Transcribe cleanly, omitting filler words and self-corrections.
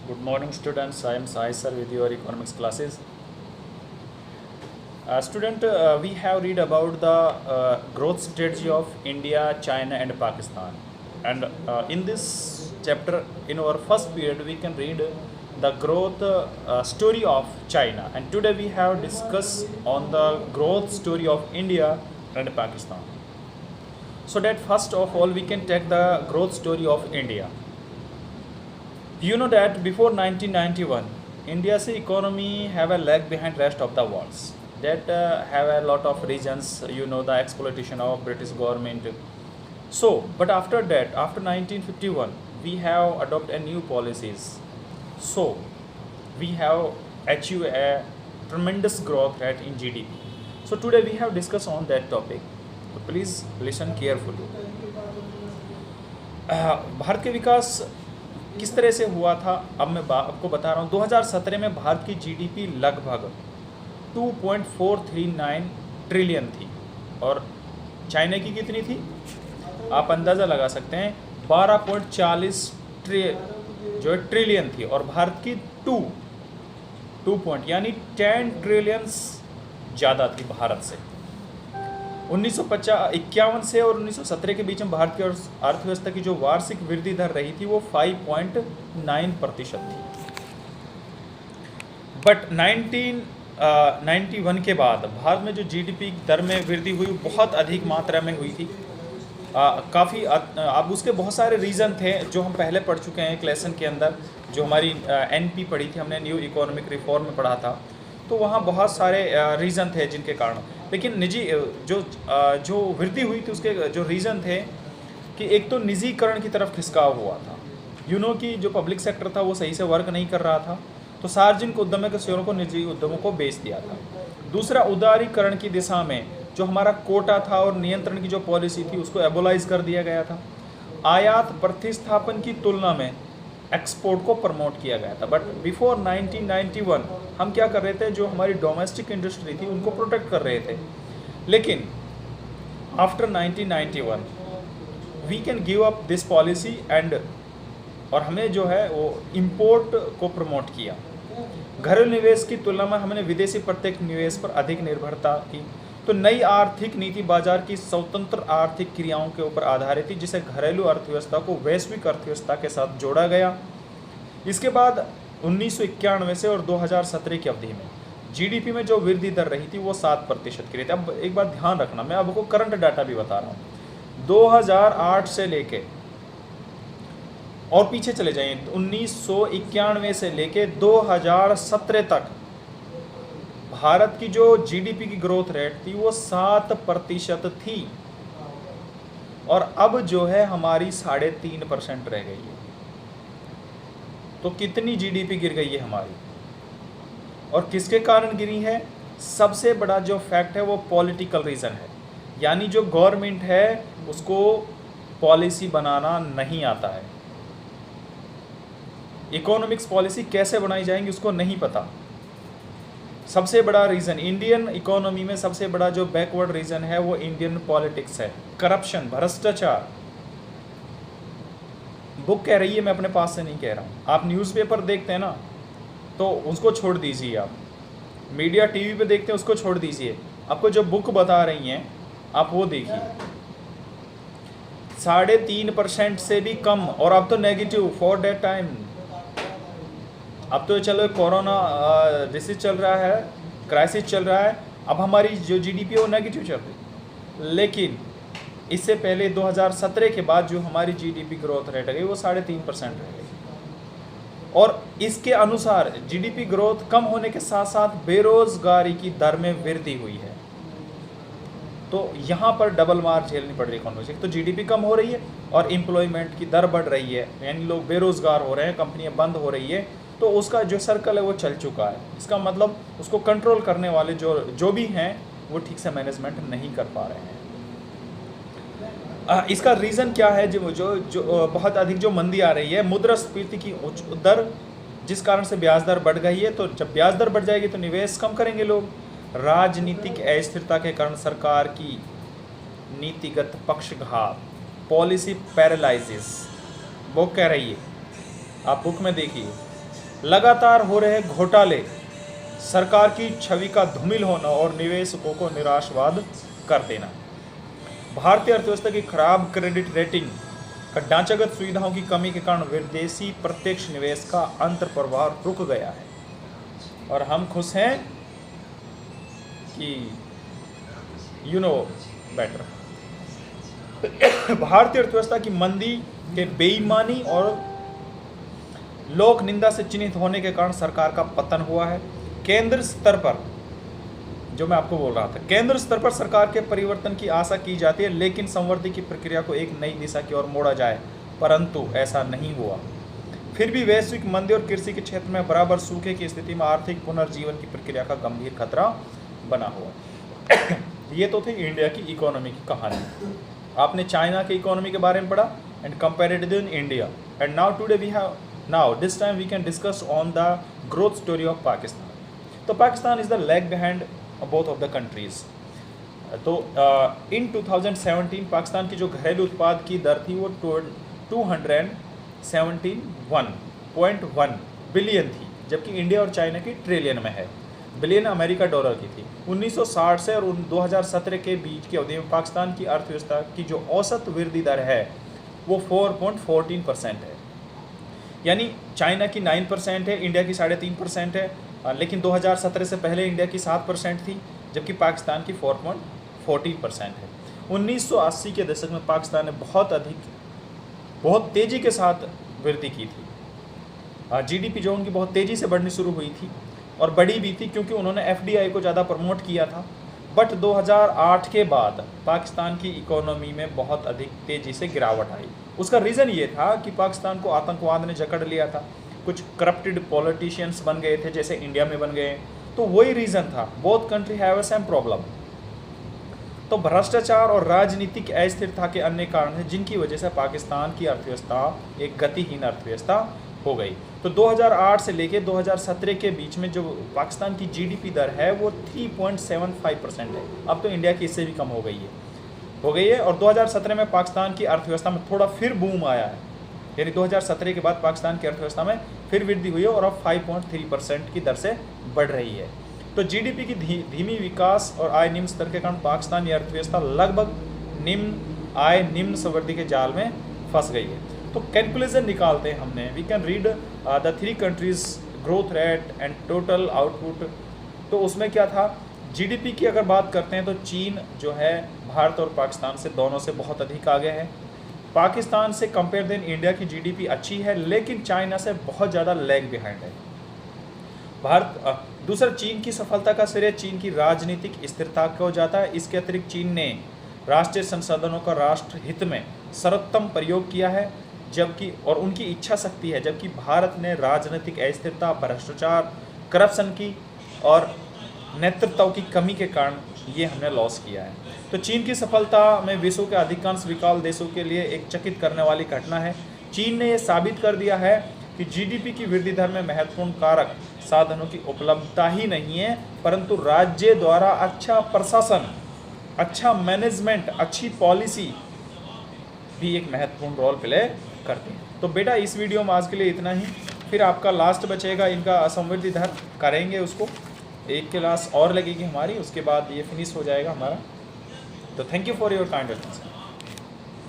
Good morning, students. I am Sai sir with your economics classes. We have read about the growth strategy of India, China, and Pakistan. And in this chapter, in our first period, we can read the growth story of China. And today we have discussed on the growth story of India and Pakistan. So that first of all, we can take the growth story of India. You know that before 1991, India's economy have a lag behind rest of the world. That have a lot of reasons. You know the exploitation of British government. So, but after that, after 1951, we have adopted a new policies. So, we have achieved a tremendous growth rate in GDP. So today we have discussed on that topic. So please listen carefully. Bharat के विकास किस तरह से हुआ था अब मैं आपको बता रहा हूँ। 2017 में भारत की जीडीपी लगभग 2.439 ट्रिलियन थी और चाइना की कितनी थी आप अंदाज़ा लगा सकते हैं 12.40 जो है ट्रिलियन थी और भारत की 2 पॉइंट यानी 10 ट्रिलियंस ज़्यादा थी भारत से। 1951 से और 1917 के बीच में भारत की अर्थव्यवस्था की जो वार्षिक वृद्धि दर रही थी वो 5.9% थी। बट 1991 के बाद भारत में जो जीडीपी दर में वृद्धि हुई बहुत अधिक मात्रा में हुई थी। काफ़ी अब उसके बहुत सारे रीज़न थे जो हम पहले पढ़ चुके हैं एक लेसन के अंदर, जो हमारी एनपी पढ़ी थी हमने, न्यू इकोनॉमिक रिफॉर्म में पढ़ा था। तो वहाँ बहुत सारे रीज़न थे जिनके कारण, लेकिन निजी जो वृद्धि हुई थी उसके जो रीज़न थे कि एक तो निजीकरण की तरफ खिसकाव हुआ था। कि जो पब्लिक सेक्टर था वो सही से वर्क नहीं कर रहा था, तो सार्वजनिक उद्यमों के शेयरों को निजी उद्यमों को बेच दिया था। दूसरा, उदारीकरण की दिशा में जो हमारा कोटा था और नियंत्रण की जो पॉलिसी थी उसको एबोलाइज कर दिया गया था। आयात प्रतिस्थापन की तुलना में एक्सपोर्ट को प्रमोट किया गया था। बट बिफोर 1991 हम क्या कर रहे थे, जो हमारी डोमेस्टिक इंडस्ट्री थी उनको प्रोटेक्ट कर रहे थे। लेकिन after 1991 we can give up this policy and और हमें जो है वो इंपोर्ट को प्रमोट किया। घरेलू निवेश की तुलना में हमने विदेशी प्रत्यक्ष निवेश पर अधिक निर्भरता की। तो नई आर्थिक नीति बाजार की स्वतंत्र आर्थिक क्रियाओं के ऊपर आधारित थी, जिसे घरेलू अर्थव्यवस्था को वैश्विक अर्थव्यवस्था के साथ जोड़ा गया। इसके बाद 1991 से और 2017 की अवधि में जीडीपी में जो वृद्धि दर रही थी वो 7% की रही थी। अब एक बात ध्यान रखना, मैं आपको करंट डाटा भी बता रहा हूँ। 2008 से लेके और पीछे चले जाइए 1991 से लेके 2017 तक भारत की जो जीडीपी की ग्रोथ रेट थी वो 7% थी और अब जो है हमारी 3.5% रह गई है। तो कितनी जीडीपी गिर गई है हमारी और किसके कारण गिरी है? सबसे बड़ा जो फैक्ट है वो पॉलिटिकल रीज़न है, यानी जो गवर्नमेंट है उसको पॉलिसी बनाना नहीं आता है। इकोनॉमिक्स पॉलिसी कैसे बनाई जाएंगी उसको नहीं पता। सबसे बड़ा रीज़न इंडियन इकोनॉमी में सबसे बड़ा जो बैकवर्ड रीज़न है वो इंडियन पॉलिटिक्स है, करप्शन, भ्रष्टाचार। बुक कह रही है, मैं अपने पास से नहीं कह रहा हूँ। आप न्यूज़पेपर देखते हैं ना तो उसको छोड़ दीजिए, आप मीडिया टीवी पे देखते हैं उसको छोड़ दीजिए, आपको जो बुक बता रही हैं आप वो देखिए। 3.5% से भी कम, और अब तो नेगेटिव फॉर दैट टाइम। अब तो चलो कोरोना डिसीज चल रहा है, क्राइसिस चल रहा है, अब हमारी जो जीडीपी है वो नेगेटिव चल रही। लेकिन इससे पहले 2017 के बाद जो हमारी जीडीपी ग्रोथ रेट है वो 3.5% रह गई और इसके अनुसार जीडीपी ग्रोथ कम होने के साथ साथ बेरोजगारी की दर में वृद्धि हुई है। तो यहाँ पर डबल मार झेलनी पड़ रही है इकोनॉमी। तो जीडीपी कम हो रही है और एम्प्लॉयमेंट की दर बढ़ रही है, यानी लोग बेरोजगार हो रहे हैं, कंपनियां बंद हो रही है। तो उसका जो सर्कल है वो चल चुका है। इसका मतलब उसको कंट्रोल करने वाले जो भी हैं वो ठीक से मैनेजमेंट नहीं कर पा रहे हैं। इसका रीज़न क्या है? जो बहुत अधिक जो मंदी आ रही है, मुद्रास्फीति की उच्च दर, जिस कारण से ब्याज दर बढ़ गई है। तो जब ब्याज दर बढ़ जाएगी तो निवेश कम करेंगे लोग। राजनीतिक अस्थिरता के कारण सरकार की नीतिगत पक्षघात, पॉलिसी पैरालाइसिस, वो कह रही है, आप बुक में देखिए। लगातार हो रहे घोटाले, सरकार की छवि का धूमिल होना और निवेशकों को निराशवाद कर देना, भारतीय अर्थव्यवस्था की खराब क्रेडिट रेटिंग का ढांचागत सुविधाओं की कमी के कारण विदेशी प्रत्यक्ष निवेश का अंतर्प्रवाह रुक गया है। और हम खुश हैं कि यू नो बेटर। भारतीय अर्थव्यवस्था की मंदी के बेईमानी और लोक निंदा से चिन्हित होने के कारण सरकार का पतन हुआ है। केंद्र स्तर पर, जो मैं आपको बोल रहा था, केंद्र स्तर पर सरकार के परिवर्तन की आशा की जाती है, लेकिन संवर्धन की प्रक्रिया को एक नई दिशा की ओर मोड़ा जाए, परंतु ऐसा नहीं हुआ। फिर भी वैश्विक मंदी और कृषि के क्षेत्र में बराबर सूखे की स्थिति में आर्थिक पुनर्जीवन की प्रक्रिया का गंभीर खतरा बना हुआ। ये तो थी इंडिया की इकोनॉमी की कहानी। आपने चाइना के इकोनॉमी के बारे में पढ़ा and compared in India, and now today we have this time we can discuss on the growth story of Pakistan. तो Pakistan is the lag behind both of the countries. तो इन 2017 पाकिस्तान की जो घरेलू उत्पाद की दर थी वो 271.1 बिलियन थी, जबकि इंडिया और चाइना की ट्रिलियन में है। बिलियन अमेरिका डॉलर की थी। 1960 से और 2017 के बीच की अवधि में पाकिस्तान की अर्थव्यवस्था की जो औसत वृद्धि दर है वो 4.14% है, यानी चाइना की 9% है, इंडिया की 3.5% है, लेकिन 2017 से पहले इंडिया की 7% थी, जबकि पाकिस्तान की 4.14% है। 1980 के दशक में पाकिस्तान ने बहुत तेज़ी के साथ वृद्धि की थी। जीडीपी जो उनकी बहुत तेज़ी से बढ़नी शुरू हुई थी और बड़ी भी थी, क्योंकि उन्होंने एफडीआई को ज़्यादा प्रमोट किया था। बट 2008 के बाद पाकिस्तान की इकोनॉमी में बहुत अधिक तेज़ी से गिरावट आई। उसका रीज़न ये था कि पाकिस्तान को आतंकवाद ने जकड़ लिया था, कुछ करप्टेड पॉलिटिशियंस बन गए थे, जैसे इंडिया में बन गए, तो वही रीज़न था। Both country have a same problem. तो भ्रष्टाचार और राजनीतिक अस्थिरता के अन्य कारण हैं, जिनकी वजह से पाकिस्तान की अर्थव्यवस्था एक गतिहीन अर्थव्यवस्था हो गई। तो 2008 से लेके 2017 के बीच में जो पाकिस्तान की जीडीपी दर है वो 3.75% है। अब तो इंडिया की इससे भी कम हो गई है। और 2017 में पाकिस्तान की अर्थव्यवस्था में थोड़ा फिर बूम आया है, यानी 2017 के बाद पाकिस्तान की अर्थव्यवस्था में फिर वृद्धि हुई है और अब 5.3% की दर से बढ़ रही है। तो जीडीपी की धीमी विकास और आय निम्न स्तर के कारण पाकिस्तान की अर्थव्यवस्था लगभग निम्न समृद्धि के जाल में फंस गई है। तो कैलकुलेशन निकालते हैं हमने, we can read the 3 countries growth rate and total output. तो उसमें क्या था, जीडीपी की अगर बात करते हैं तो चीन जो है भारत और पाकिस्तान से दोनों से बहुत अधिक आगे है। पाकिस्तान से कंपेयर देन इंडिया की जीडीपी अच्छी है, लेकिन चाइना से बहुत ज़्यादा लैग बिहाइंड है। दूसरा, चीन की सफलता का श्रेय चीन की राजनीतिक स्थिरता को जाता है। इसके अतिरिक्त चीन ने राष्ट्रीय संसाधनों का राष्ट्र हित में सर्वोत्तम प्रयोग किया है, जबकि और उनकी इच्छा शक्ति है, जबकि भारत ने राजनीतिक अस्थिरता, भ्रष्टाचार, करप्शन की और नेतृत्व की कमी के कारण ये हमने लॉस किया है। तो चीन की सफलता में विश्व के अधिकांश विकसित देशों के लिए एक चकित करने वाली घटना है। चीन ने यह साबित कर दिया है कि जीडीपी की वृद्धि दर में महत्वपूर्ण कारक साधनों की उपलब्धता ही नहीं है, परंतु राज्य द्वारा अच्छा प्रशासन, अच्छा मैनेजमेंट, अच्छी पॉलिसी भी एक महत्वपूर्ण रोल प्ले करती है। तो बेटा इस वीडियो में आज के लिए इतना ही। फिर आपका लास्ट बचेगा इनका समृद्धि दर, करेंगे उसको, एक क्लास और लगेगी हमारी, उसके बाद ये फिनिश हो जाएगा हमारा। तो thank you for your kind attention.